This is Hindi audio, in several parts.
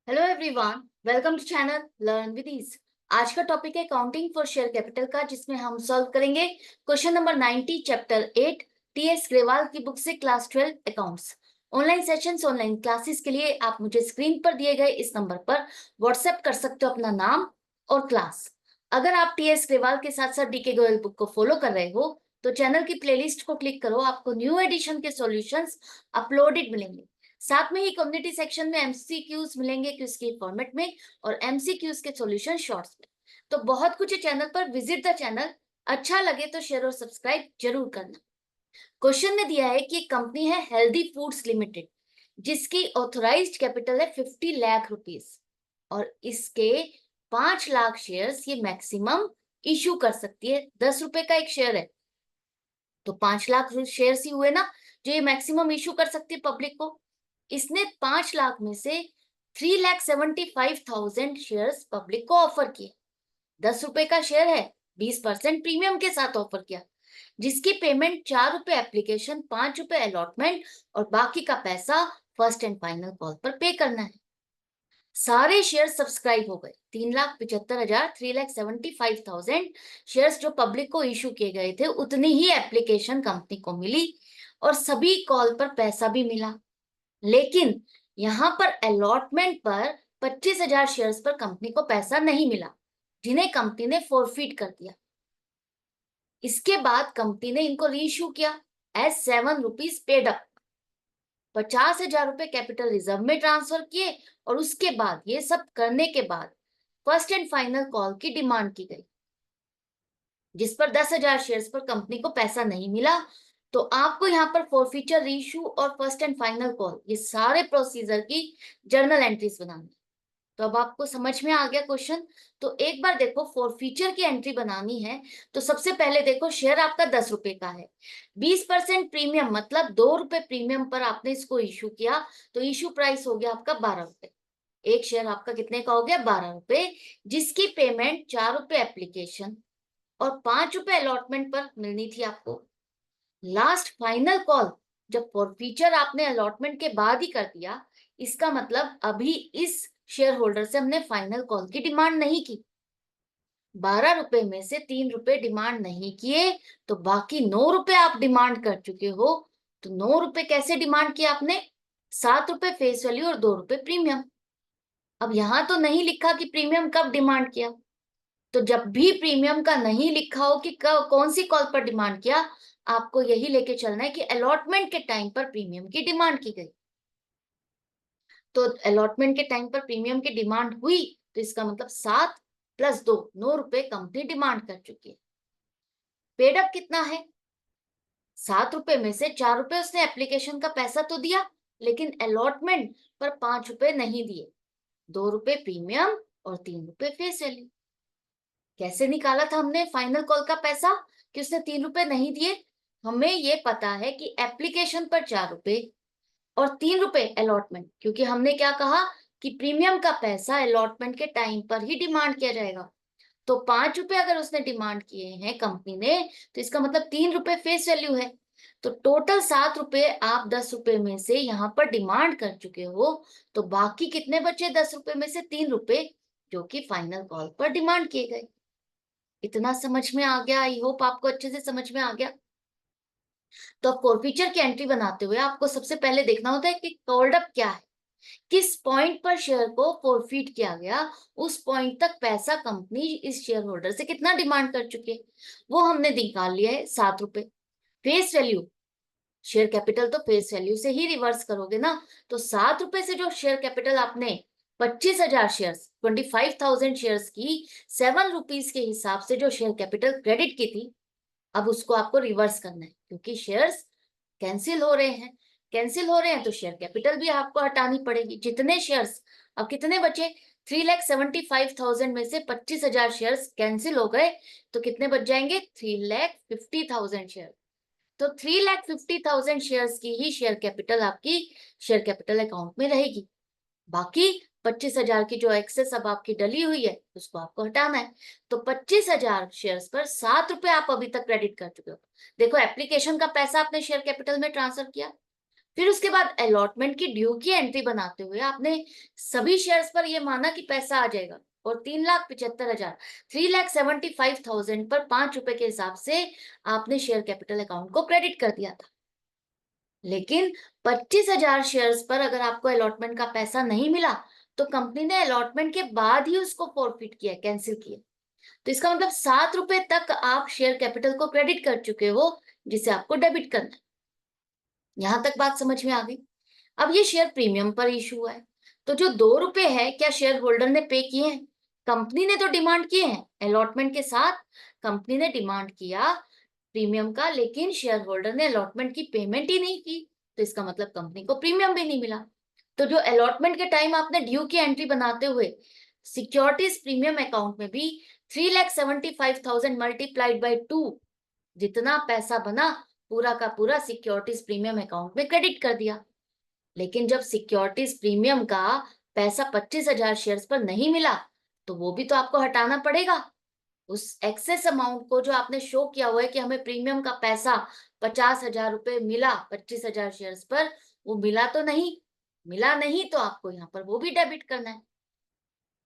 Hello everyone, welcome to channel learn with ease. आज का टॉपिक है काउंटिंग फॉर शेयर कैपिटल का, जिसमें हम सॉल्व करेंगे question number 90 chapter 8 TS Grewal की बुक से class 12 accounts. Online sessions, online classes के लिए आप मुझे स्क्रीन पर दिए गए इस नंबर पर व्हाट्सएप कर सकते हो अपना नाम और क्लास। अगर आप टीएस ग्रेवाल के साथ साथ डीके गोयल बुक को फॉलो कर रहे हो तो चैनल की प्लेलिस्ट को क्लिक करो, आपको न्यू एडिशन के सॉल्यूशंस अपलोडेड मिलेंगे। साथ में ही कम्युनिटी सेक्शन में एमसीक्यूज मिलेंगे क्विज के फॉर्मेट में और एमसीक्यूज के सॉल्यूशन शॉर्ट्स में। तो बहुत कुछ है चैनल पर, विजिट द चैनल। अच्छा लगे तो शेयर और सब्सक्राइब जरूर करना। क्वेश्चन में दिया है कि एक कंपनी है हेल्दी फूड्स लिमिटेड, जिसकी ऑथराइज्ड कैपिटल है 50 लाख रुपीस और इसके 5 लाख शेयर्स ये मैक्सिमम इशू कर सकती है। 10 रुपए का एक शेयर है तो 5 लाख शेयर्स ही हुए ना, जो ये मैक्सिमम इशू कर सकती है पब्लिक को। इसने 5 लाख में से 3,75,000 शेयर्स पब्लिक को ऑफर किए। 10 रुपए का शेयर है, 20% प्रीमियम के साथ ऑफर किया, जिसकी पेमेंट 4 रुपए एप्लीकेशन, 5 रुपए अलॉटमेंट और बाकी का पैसा फर्स्ट एंड फाइनल कॉल पर पे करना है। सारे शेयर सब्सक्राइब हो गए। 3,75,000, 3,75,000 शेयर्स जो पब्लिक को इशू किए गए थे, उतनी ही एप्लीकेशन कंपनी को मिली और सभी कॉल पर पैसा भी मिला। लेकिन यहाँ पर अलॉटमेंट पर 25,000 शेयर्स पर कंपनी को पैसा नहीं मिला, जिन्हें कंपनी ने फोरफीट कर दिया। इसके बाद कंपनी ने इनको रीइश्यू किया एज 7 रुपीज पेड अप। 50,000 रुपए कैपिटल रिजर्व में ट्रांसफर किए और उसके बाद ये सब करने के बाद फर्स्ट एंड फाइनल कॉल की डिमांड की गई, जिस पर 10,000 शेयर्स पर कंपनी को पैसा नहीं मिला। तो आपको यहाँ पर फॉरफीचर, रीइश्यू और फर्स्ट एंड फाइनल कॉल, ये सारे प्रोसीजर की जर्नल एंट्रीज बनानी। तो अब आपको समझ में आ गया क्वेश्चन। तो एक बार देखो, फॉरफीचर की एंट्री बनानी है तो सबसे पहले देखो, शेयर आपका 10 रुपए का है, 20% प्रीमियम मतलब 2 रुपए प्रीमियम पर आपने इसको इशू किया, तो इशू प्राइस हो गया आपका 12 रुपए। एक शेयर आपका कितने का हो गया? 12 रुपए, जिसकी पेमेंट 4 रुपए एप्लीकेशन और 5 रुपए अलॉटमेंट पर मिलनी थी आपको। लास्ट फाइनल कॉल जब फॉरफीचर आपने अलॉटमेंट के बाद ही कर दिया, इसका मतलब अभी इस शेयर होल्डर से हमने फाइनल कॉल की डिमांड नहीं की। 12 रुपए में से 3 रुपए डिमांड नहीं किए तो बाकी 9 रुपए आप डिमांड कर चुके हो। तो 9 रुपए कैसे डिमांड किया आपने? 7 रुपए फेस वैल्यू और 2 रुपए प्रीमियम। अब यहां तो नहीं लिखा कि प्रीमियम कब डिमांड किया, तो जब भी प्रीमियम का नहीं लिखा हो कि कौन सी कॉल पर डिमांड किया, आपको यही लेके चलना है कि अलॉटमेंट के टाइम पर प्रीमियम की डिमांड की गई। तो अलॉटमेंट के टाइम पर प्रीमियम की डिमांड हुई तो इसका मतलब 7 + 2, 9 रुपए कंपनी डिमांड कर चुकी है। पेडअप कितना है? 7 रुपए में से 4 रुपए उसने एप्लीकेशन का पैसा तो दिया, लेकिन अलॉटमेंट पर 5 रुपए नहीं दिए। 2 रुपए प्रीमियम और 3 रुपए फेस वैल्यू। कैसे निकाला था हमने फाइनल कॉल का पैसा कि उसने 3 रुपए नहीं दिए? हमें ये पता है कि एप्लीकेशन पर 4 रुपए और 3 रुपए अलॉटमेंट, क्योंकि हमने क्या कहा कि प्रीमियम का पैसा अलॉटमेंट के टाइम पर ही डिमांड किया जाएगा। तो 5 रुपए अगर उसने डिमांड किए हैं कंपनी ने, तो इसका मतलब 3 रुपए फेस वैल्यू है। तो टोटल 7 रुपए आप 10 रुपए में से यहाँ पर डिमांड कर चुके हो, तो बाकी कितने बचे? 10 रुपए में से 3 रुपए, जो कि फाइनल कॉल पर डिमांड किए गए। इतना समझ में आ गया? आई होप आपको अच्छे से समझ में आ गया। तो अब फॉरफीचर की एंट्री बनाते हुए आपको सबसे पहले देखना होता है कि कॉल्ड अप क्या है, किस पॉइंट पर शेयर को फॉरफीट किया गया, उस पॉइंट तक पैसा कंपनी इस शेयर होल्डर से कितना डिमांड कर चुकी है, वो हमने निकाल लिया है 7 रुपए। फेस वैल्यू, शेयर कैपिटल तो फेस वैल्यू से ही रिवर्स करोगे ना, तो 7 रुपए से जो शेयर कैपिटल आपने 25,000 शेयर, 25,000 शेयर्स की 7 रुपीज के हिसाब से जो शेयर कैपिटल क्रेडिट की थी, अब उसको आपको रिवर्स करना है, क्योंकि शेयर्स कैंसिल हो रहे हैं। कैंसिल हो रहे हैं तो शेयर कैपिटल भी आपको हटानी पड़ेगी। जितने शेयर्स, अब कितने बचे? 3,75,000 में से 25,000 शेयर्स कैंसिल हो गए तो कितने बच जाएंगे? 3,50,000 शेयर। तो 3,50,000 शेयर्स की ही शेयर कैपिटल आपकी शेयर कैपिटल अकाउंट में रहेगी। बाकी 25,000 की जो एक्सेस अब आपकी डली हुई है, उसको आपको हटाना है। तो 25,000 शेयर्स पर 7 रुपए आप अभी तक क्रेडिट कर चुके हो। देखो, एप्लीकेशन का पैसा आपने शेयर कैपिटल में ट्रांसफर किया, फिर उसके बाद अलॉटमेंट की ड्यू की एंट्री बनाते हुए आपने सभी शेयर्स पर ये माना कि पैसा आ जाएगा, और 3,75,000 3,75,000 पर 5 रुपए के हिसाब से आपने शेयर कैपिटल अकाउंट को क्रेडिट कर दिया था। लेकिन 25,000 शेयर्स पर अगर आपको अलॉटमेंट का पैसा नहीं मिला, तो कंपनी ने अलॉटमेंट के बाद ही उसको फॉरफिट किया, कैंसिल किया। तो इसका मतलब 7 रुपए तक आप शेयर कैपिटल को क्रेडिट कर चुके हो, जिसे आपको डेबिट करना है। यहां तक बात समझ में आ गई। अब ये शेयर प्रीमियम पर इशू हुआ है, तो जो 2 रुपए है, क्या शेयर होल्डर ने पे किए हैं? कंपनी ने तो डिमांड किए हैं अलॉटमेंट के साथ, कंपनी ने डिमांड किया प्रीमियम का, लेकिन शेयर होल्डर ने अलॉटमेंट की पेमेंट ही नहीं की, तो इसका मतलब कंपनी को प्रीमियम भी नहीं मिला। तो जो अलॉटमेंट के टाइम आपने ड्यू की एंट्री बनाते हुए सिक्योरिटीज प्रीमियम अकाउंट में भी 3,75,000 मल्टीप्लाइड बाई 2 जितना पैसा बना, पूरा का पूरा सिक्योरिटीज प्रीमियम अकाउंट में क्रेडिट कर दिया। लेकिन जब सिक्योरिटीज प्रीमियम का पैसा 25,000 शेयर्स पर नहीं मिला, तो वो भी तो आपको हटाना पड़ेगा। उस एक्सेस अमाउंट को जो आपने शो किया हुआ है कि हमें प्रीमियम का पैसा 50,000 रुपए मिला 25,000 शेयर्स पर, वो मिला तो नहीं, मिला नहीं तो आपको यहाँ पर वो भी डेबिट करना है।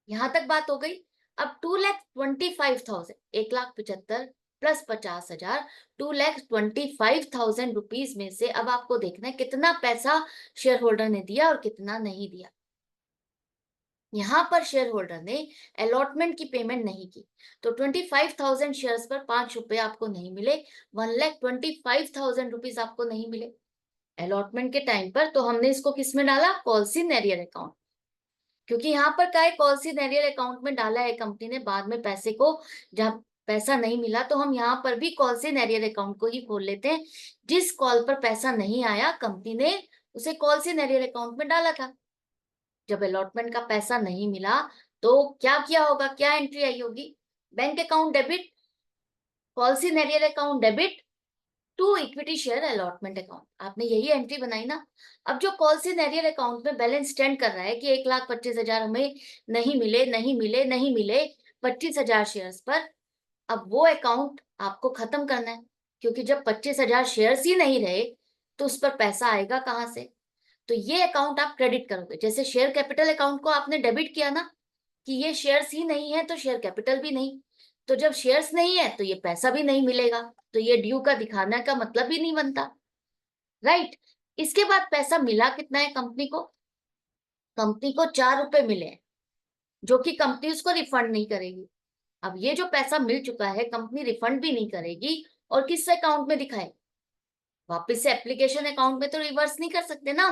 यहां तक बात हो गई। अब 2,25,000 1,75,000 प्लस 50,000 2,25,000 रुपीज में से अब आपको देखना है कितना पैसा शेयर होल्डर ने दिया और कितना नहीं दिया। यहां पर शेयर होल्डर ने अलॉटमेंट की पेमेंट नहीं की, तो 25,000 शेयर्स पर 5 रुपए आपको नहीं मिले, 1,25,000 रुपीज आपको नहीं मिले अलॉटमेंट के टाइम पर। तो हमने इसको किस में डाला? कॉल्स इन एरियर अकाउंट, क्योंकि यहाँ पर क्या है, कॉल्स इन एरियर अकाउंट में डाला है कंपनी ने बाद में पैसे को, जब पैसा नहीं मिला तो हम यहाँ पर भी कॉल्स इन एरियर अकाउंट को ही खोल लेते हैं। जिस कॉल पर पैसा नहीं आया, कंपनी ने उसे कॉल्स इन एरियर अकाउंट में डाला था। जब अलॉटमेंट का पैसा नहीं मिला, तो क्या किया होगा, क्या एंट्री आई होगी? Bank account debit, calls in arrear account debit to equity share allotment account, आपने यही एंट्री बनाई ना। अब जो कॉल्स इन एरियर अकाउंट में बैलेंस स्टैंड कर रहा है कि 1,25,000 हमें नहीं मिले, नहीं मिले, नहीं मिले 25,000 शेयर्स पर, अब वो अकाउंट आपको खत्म करना है, क्योंकि जब 25,000 शेयर्स ही नहीं रहे, तो उस पर पैसा आएगा कहां से? तो ये अकाउंट आप क्रेडिट करोगे। जैसे शेयर कैपिटल अकाउंट को आपने डेबिट किया ना, कि ये शेयर्स ही नहीं है तो शेयर कैपिटल भी नहीं, तो जब शेयर्स नहीं है तो ये पैसा भी नहीं मिलेगा, तो ये ड्यू का दिखाने का मतलब ही नहीं बनता, राइट। इसके बाद पैसा मिला कितना है कंपनी को? कंपनी को 4 रुपए मिले हैं, जो कि कंपनी उसको रिफंड नहीं करेगी। अब ये जो पैसा मिल चुका है कंपनी रिफंड भी नहीं करेगी, और किस अकाउंट में दिखाए? वापस से एप्लीकेशन अकाउंट में तो रिवर्स नहीं कर सकते ना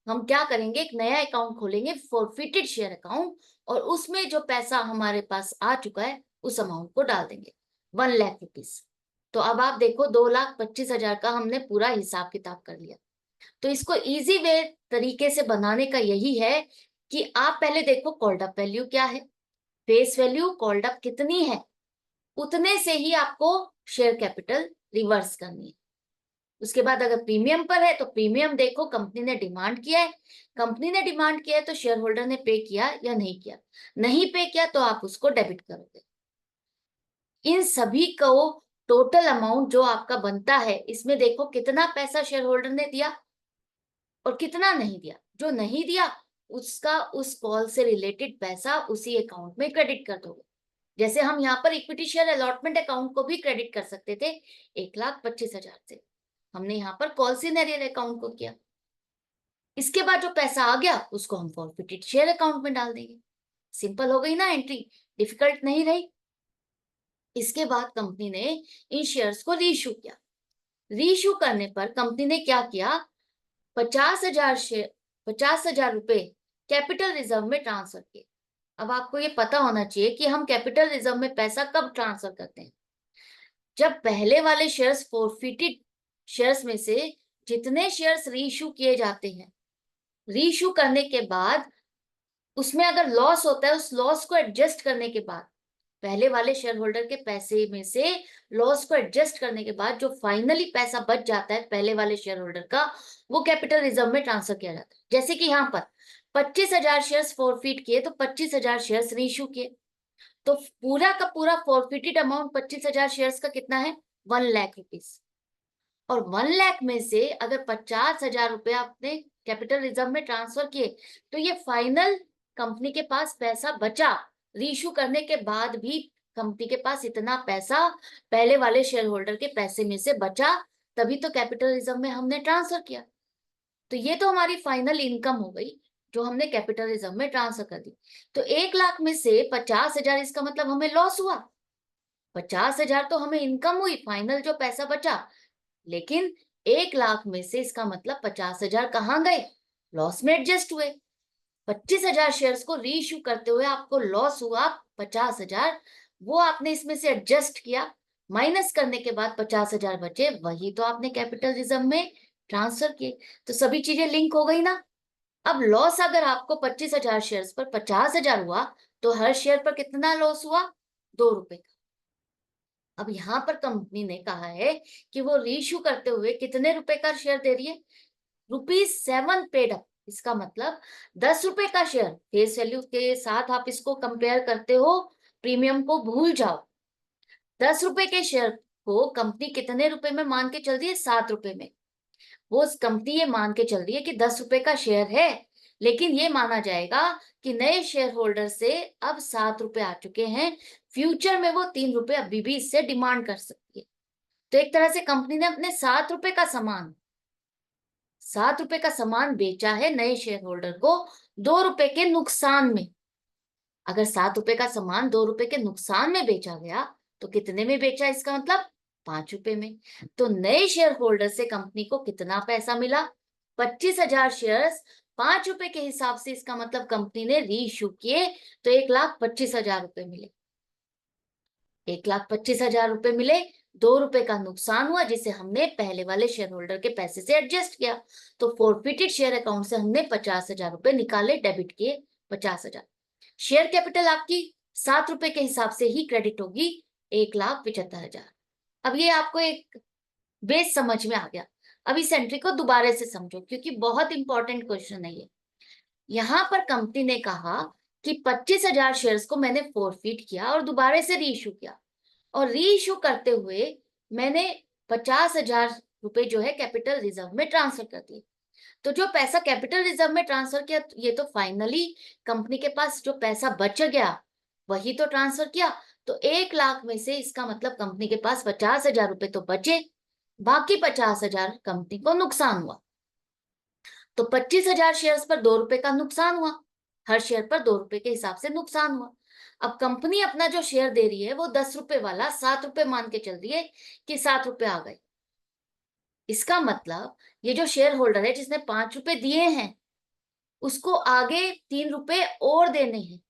हम क्या करेंगे, एक नया अकाउंट खोलेंगे फॉरफिटेड शेयर अकाउंट, और उसमें जो पैसा हमारे पास आ चुका है उस अमाउंट को डाल देंगे, 1,00,000 रुपीज। तो अब आप देखो 2,25,000 का हमने पूरा हिसाब किताब कर लिया। तो इसको इजी वे तरीके से बनाने का यही है कि आप पहले देखो कॉल्ड अप वैल्यू क्या है, फेस वैल्यू कॉल्ड अप कितनी है, उतने से ही आपको शेयर कैपिटल रिवर्स करनी है। उसके बाद अगर प्रीमियम पर है तो प्रीमियम देखो कंपनी ने डिमांड किया है, कंपनी ने डिमांड किया है तो शेयर होल्डर ने पे किया या नहीं किया, नहीं पे किया तो आप उसको डेबिट करोगे। इन सभी को टोटल अमाउंट जो आपका बनता है, इसमें देखो कितना पैसा शेयर होल्डर ने दिया और कितना नहीं दिया। जो नहीं दिया उसका उस कॉल से रिलेटेड पैसा उसी अकाउंट में क्रेडिट कर दोगे। जैसे हम यहाँ पर इक्विटी शेयर अलॉटमेंट अकाउंट को भी क्रेडिट कर सकते थे 1,25,000 से, हमने यहाँ पर कॉल सिनेरियर अकाउंट को किया। इसके बाद जो पैसा आ गया उसको हम फॉरफिटेड शेयर अकाउंट में डाल देंगे। सिंपल हो गई ना एंट्री, डिफिकल्ट नहीं रही। इसके बाद कंपनी ने इन शेयर्स को रीइश्यू किया। रीइश्यू करने पर कंपनी ने क्या किया, 50,000 शेयर 50,000 रुपए कैपिटल रिजर्व में ट्रांसफर किए। अब आपको ये पता होना चाहिए कि हम कैपिटल रिजर्व में पैसा कब ट्रांसफर करते हैं, जब पहले वाले शेयर्स फॉरफिटेड शेयर्स में से जितने शेयर्स रीइश्यू किए जाते हैं, रीइश्यू करने के बाद उसमें अगर लॉस होता है, उस लॉस को एडजस्ट करने के बाद, पहले वाले शेयर होल्डर के पैसे में से लॉस को एडजस्ट करने के बाद जो फाइनली पैसा बच जाता है पहले वाले शेयर होल्डर का, वो कैपिटल रिजर्व में ट्रांसफर किया जाता है। जैसे कि यहाँ पर 25,000 शेयर्स फॉरफिट किए तो 25,000 शेयर्स रीइश्यू किए, तो पूरा का पूरा फॉरफिटेड अमाउंट 25,000 शेयर्स का कितना है, 1,00,000 रुपीज। और 1 लाख में से अगर 50,000 रुपए आपने कैपिटल रिजर्व में ट्रांसफर किए, तो ये फाइनल कंपनी के पास पैसा बचा। रीइश्यू करने के बाद भी कंपनी के पास इतना पैसा पहले वाले शेयर होल्डर के पैसे में से बचा, तभी तो कैपिटल रिजर्व में हमने ट्रांसफर किया। तो ये तो हमारी फाइनल इनकम हो गई जो हमने कैपिटल रिजर्व में ट्रांसफर कर दी। तो 1 लाख में से 50,000, इसका मतलब हमें लॉस हुआ। 50,000 तो हमें इनकम हुई, फाइनल जो पैसा बचा। लेकिन 1 लाख में से इसका मतलब 50,000 कहाँ गए? लॉस में एडजस्ट हुए। 25,000 शेयर्स को रीइश्यू करते हुए आपको लॉस हुआ 50,000, वो आपने इसमें से एडजस्ट किया, माइनस करने के बाद 50,000 बचे, वही तो आपने कैपिटल रिजर्व में ट्रांसफर किए। तो सभी चीजें लिंक हो गई ना। अब लॉस अगर आपको 25,000 शेयर्स पर 50,000 हुआ, तो हर शेयर पर कितना लॉस हुआ? 2 रुपए का। अब यहाँ पर कंपनी ने कहा है कि वो रीइश्यू करते हुए कितने रुपए का शेयर दे रही है? ₹7 पेड अप। इसका मतलब 10 रुपए का शेयर, फेस वैल्यू के साथ आप इसको कंपेयर करते हो, प्रीमियम को भूल जाओ। 10 रुपए के शेयर को कंपनी कितने रुपए में मान के चल रही है? 7 रुपए में। वो कंपनी ये मान के चल रही है कि 10 रुपए का शेयर है, लेकिन ये माना जाएगा कि नए शेयर होल्डर से अब 7 रुपए आ चुके हैं, फ्यूचर में वो 3 रुपए अभी भी इससे डिमांड कर सकती है। तो एक तरह से कंपनी ने अपने 7 रुपए का सामान बेचा है नए शेयर होल्डर को 2 रुपए के नुकसान में। अगर 7 रुपए का सामान 2 रुपए के नुकसान में बेचा गया, तो कितने में बेचा? इसका मतलब 5 रुपए में। तो नए शेयर होल्डर से कंपनी को कितना पैसा मिला? 25,000 शेयर्स 5 रुपए के हिसाब से, इसका मतलब कंपनी ने रीइश्यू किए तो 1,25,000 रुपए मिले। 1,25,000 रुपए मिले, 2 रुपए का नुकसान हुआ जिसे हमने पहले वाले शेयर होल्डर के पैसे से एडजस्ट किया। तो फोरफिटेड शेयर अकाउंट से हमने 50,000 रुपए निकाले, डेबिट किए 50,000। शेयर कैपिटल आपकी 7 रुपए के हिसाब से ही क्रेडिट होगी 1,75,000। अब ये आपको एक बेस समझ में आ गया। अब इस एंट्री को दोबारा से समझो, क्योंकि बहुत इंपॉर्टेंट क्वेश्चन है ये। यहाँ पर कंपनी ने कहा कि 25,000 शेयर्स को मैंने फोरफिट किया और दोबारा से रीइश्यू किया, और रीइश्यू करते हुए मैंने 50,000 रुपए जो है कैपिटल रिजर्व में ट्रांसफर कर दिए। तो जो पैसा कैपिटल रिजर्व में ट्रांसफर किया, ये तो फाइनली कंपनी के पास जो पैसा बच गया वही तो ट्रांसफर किया। तो 1 लाख में से इसका मतलब कंपनी के पास 50,000 रुपए तो बचे, बाकी 50,000 कंपनी को नुकसान हुआ। तो 25,000 शेयर्स पर 2 रुपए का नुकसान हुआ, हर शेयर पर 2 रुपए के हिसाब से नुकसान हुआ। अब कंपनी अपना जो शेयर दे रही है वो 10 रुपए वाला 7 रुपए मान के चल रही है कि 7 रुपए आ गए। इसका मतलब ये जो शेयर होल्डर है जिसने 5 रुपए दिए हैं, उसको आगे 3 रुपए और देने हैं।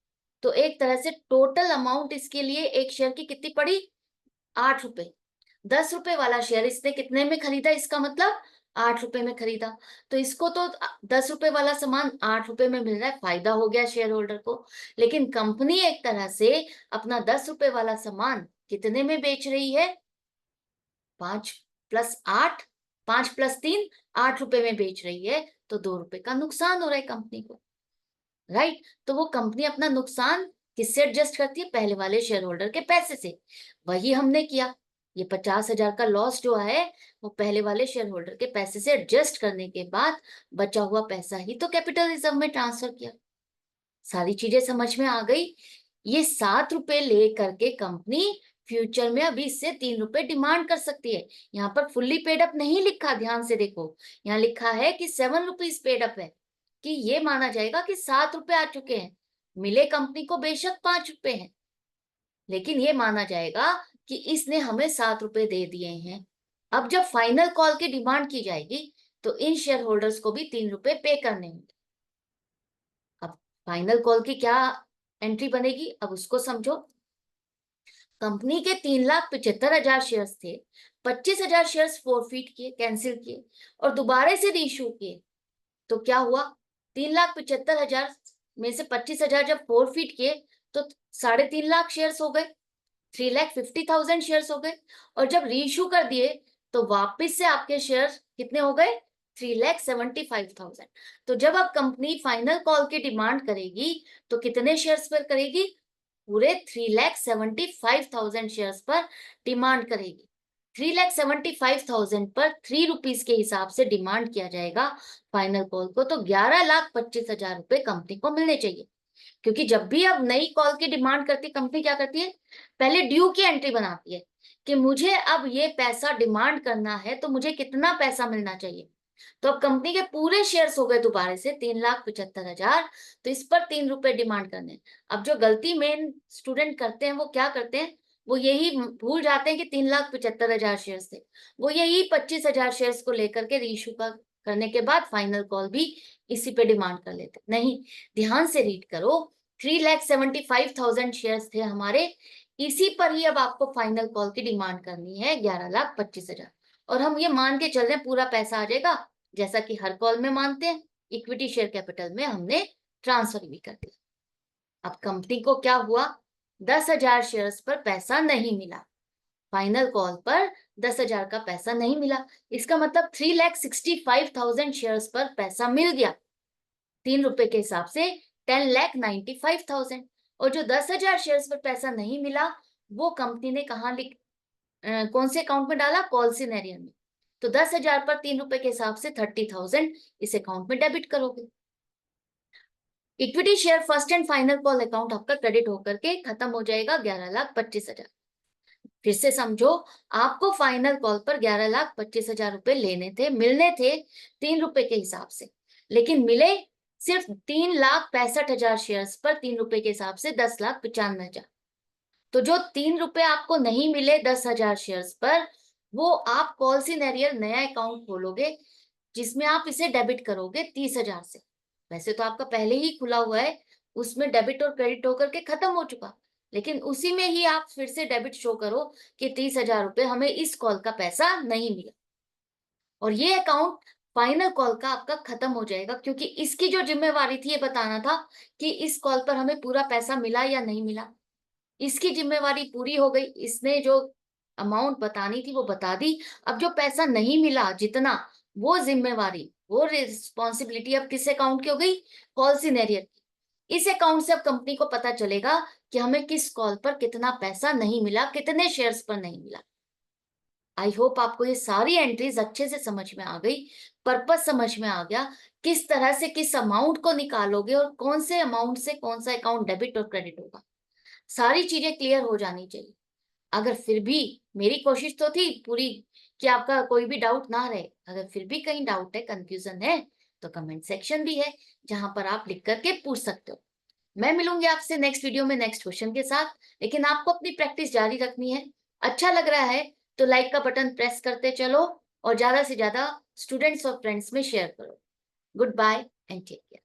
तो एक तरह से टोटल अमाउंट इसके लिए एक शेयर की कितनी पड़ी? 8 रुपए। 10 रुपए वाला शेयर इसने कितने में खरीदा? इसका मतलब 8 रुपए में खरीदा। तो इसको तो 10 रुपए वाला सामान 8 रुपए में मिल रहा है, फायदा हो गया शेयर होल्डर को। लेकिन कंपनी एक तरह से अपना 10 रुपए वाला सामान कितने में बेच रही है? 5 + 8, 5 + 3, 8 रुपए में बेच रही है। तो 2 रुपए का नुकसान हो रहा है कंपनी को, राइट? तो वो कंपनी अपना नुकसान किससे एडजस्ट करती है? पहले वाले शेयर होल्डर के पैसे से। वही हमने किया। ये 50,000 का लॉस जो है वो पहले वाले शेयर होल्डर के पैसे से एडजस्ट करने के बाद बचा हुआ पैसा ही तो कैपिटल रिजर्व में ट्रांसफर किया। सारी चीजें समझ में आ गई। ये 7 रुपए ले करके कंपनी फ्यूचर में अभी इससे 3 रुपए डिमांड कर सकती है। यहाँ पर फुल्ली पेड अप नहीं लिखा, ध्यान से देखो। यहाँ लिखा है कि 7 रुपीज पेड अप है, कि ये माना जाएगा कि 7 रुपए आ चुके हैं। मिले कंपनी को बेशक 5 रुपए हैं, लेकिन ये माना जाएगा कि इसने हमें 7 रुपए दे दिए हैं। अब जब फाइनल कॉल की डिमांड की जाएगी, तो इन शेयर होल्डर्स को भी 3 रुपए पे करने होंगे। अब फाइनल कॉल की क्या एंट्री बनेगी, अब उसको समझो। कंपनी के 3,75,000 शेयर्स थे, 25,000 शेयर्स फोरफिट किए, कैंसिल किए और दोबारा से रीइश्यू किए। तो क्या हुआ? 3,75,000 में से 25,000 जब फोरफिट किए तो 3.5 लाख शेयर्स हो गए, 3,50,000 शेयर्स हो गए। और जब रीइश्यू कर दिए तो वापस से आपके शेयर कितने हो गए? 3,75,000। तो जब अब कंपनी फाइनल कॉल की डिमांड करेगी तो कितने शेयर्स पर करेगी? पूरे 3,75,000 शेयर्स पर डिमांड करेगी। 3,75,000 पर 3 रुपीज के हिसाब से डिमांड किया जाएगा फाइनल कॉल को, तो 11,25,000 रुपए कंपनी को मिलने चाहिए। क्योंकि जब भी अब नई कॉल की डिमांड करती कंपनी क्या करती है, पहले ड्यू की एंट्री बनाती है कि मुझे अब ये पैसा डिमांड करना है तो मुझे कितना पैसा मिलना चाहिए। तो अब कंपनी के पूरे शेयर्स हो गए दोबारा से 3,75,000, तो इस पर 3 रुपए डिमांड करने। अब जो गलती मेन स्टूडेंट करते हैं वो क्या करते हैं, वो यही भूल जाते हैं कि 3,75,000 शेयर्स थे, वो यही 25,000 शेयर्स को लेकर के रीइश्यू करने के बाद फाइनल कॉल भी इसी पे डिमांड कर लेते। नहीं, ध्यान से रीड करो, 3,75,000 शेयर्स थे हमारे, इसी पर ही अब आपको फाइनल कॉल की डिमांड करनी है 11,25,000। और हम ये मान के चल रहे हैं पूरा पैसा आ जाएगा, जैसा कि हर कॉल में मानते हैं। इक्विटी शेयर कैपिटल में हमने ट्रांसफर भी कर दिया। अब कंपनी को क्या हुआ, 10,000 शेयर्स पर पैसा नहीं मिला, फाइनल कॉल पर 10,000 का पैसा नहीं मिला। इसका मतलब 3,65,000 शेयर्स पर पैसा मिल गया, 3 रुपए के हिसाब से 10,95,000। और जो 10,000 शेयर्स पर पैसा नहीं मिला वो कंपनी ने कहाँ कौन से अकाउंट में डाला, कॉल सिनेरियो में। तो 10,000 पर 3 रुपए के हिसाब से 30,000 इस अकाउंट में डेबिट करोगे। Equity share first and final call account आपका क्रेडिट होकर के खत्म हो जाएगा 11,25,000। फिर से समझो, आपको फाइनल कॉल पर 11,25,000 रुपए लेने थे, मिलने थे 3 रुपए के हिसाब से, लेकिन मिले सिर्फ 3,65,000 शेयर्स पर 3 रुपए के हिसाब से 10,95,000। तो जो 3 रुपए आपको नहीं मिले 10,000 शेयर्स पर, वो आप कॉल सिनेरियो नया अकाउंट खोलोगे जिसमें आप इसे डेबिट करोगे 30,000 से। वैसे तो आपका पहले ही खुला हुआ है, उसमें डेबिट और क्रेडिट होकर के खत्म हो चुका, लेकिन उसी में ही आप फिर से डेबिट शो करो कि 30,000 रुपए हमें इस कॉल का पैसा नहीं मिला। और ये अकाउंट फाइनल कॉल का आपका खत्म हो जाएगा, क्योंकि इसकी जो जिम्मेवारी थी ये बताना था कि इस कॉल पर हमें पूरा पैसा मिला या नहीं मिला। इसकी जिम्मेवारी पूरी हो गई, इसने जो अमाउंट बतानी थी वो बता दी। अब जो पैसा नहीं मिला जितना, वो जिम्मेवारी, वो रिस्पॉन्सिबिलिटी अब किस अकाउंट की हो गई, कॉल सिनेरियर की। इस अकाउंट से अब कंपनी को पता चलेगा कि हमें किस कॉल पर कितना पैसा नहीं मिला, कितने शेयर्स पर नहीं मिला। आई होप आपको ये सारी एंट्रीज अच्छे से समझ में आ गई, पर्पस समझ में आ गया, किस तरह से किस अमाउंट को निकालोगे और कौन से अमाउंट से कौन सा अकाउंट डेबिट और क्रेडिट होगा। सारी चीजें क्लियर हो जानी चाहिए। अगर फिर भी, मेरी कोशिश तो थी पूरी कि आपका कोई भी डाउट ना रहे, अगर फिर भी कहीं डाउट है, कंफ्यूजन है, तो कमेंट सेक्शन भी है जहां पर आप लिख करके पूछ सकते हो। मैं मिलूंगी आपसे नेक्स्ट वीडियो में नेक्स्ट क्वेश्चन के साथ, लेकिन आपको अपनी प्रैक्टिस जारी रखनी है। अच्छा लग रहा है तो लाइक का बटन प्रेस करते चलो और ज्यादा से ज्यादा स्टूडेंट्स और फ्रेंड्स में शेयर करो। Goodbye and take care.